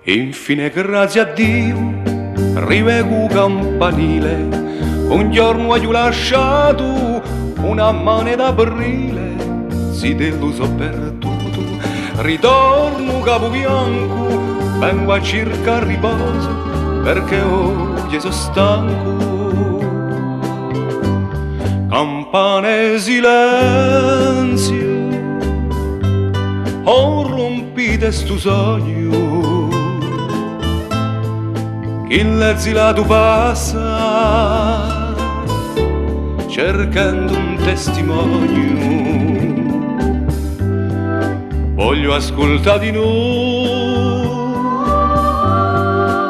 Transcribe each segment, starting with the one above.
Infine grazie a Dio rivego campanile, un giorno ho lasciato una mano d'aprile, si deluso perduto, ritorno capo bianco, vengo a cercare riposo perché oggi sono stanco. Campane silenzio, oh rompite sto sogno, che l'esilato passa cercando un testimonio. Voglio ascoltare di noi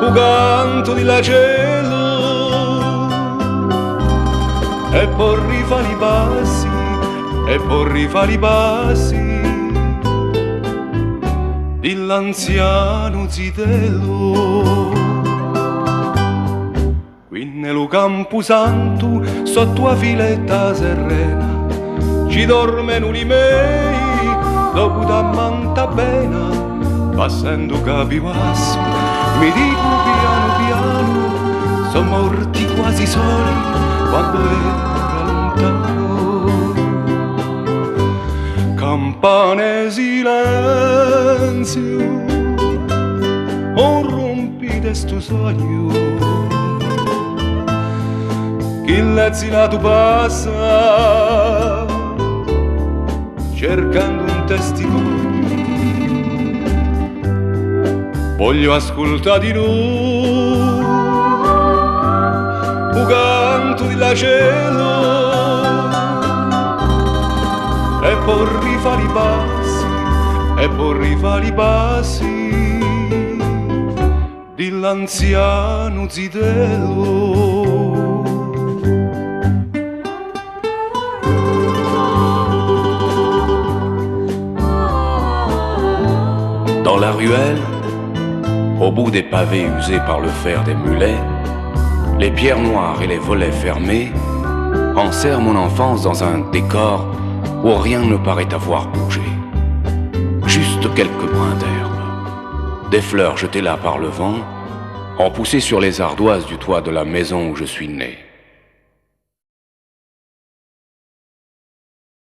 un canto di la cielo e poi rifare i passi, e poi rifare i passi dell'anziano zitello. Qui nello camposanto sotto a filetta serena ci dormono i miei dopo da manta bene, passando capi passi mi dico piano piano sono morti quasi soli quando era lontano. Campane silenzio, oh rompite sto sogno, che l'esilato passa cercando un testimonio. Voglio ascoltare di noi un canto di la cielo e poi rifare i passi, e poi rifare i passi dell'anziano zitello. Dans la ruelle, au bout des pavés usés par le fer des mulets, les pierres noires et les volets fermés enserrent mon enfance dans un décor où rien ne paraît avoir bougé. Juste quelques brins d'herbe, des fleurs jetées là par le vent, ont poussé sur les ardoises du toit de la maison où je suis né.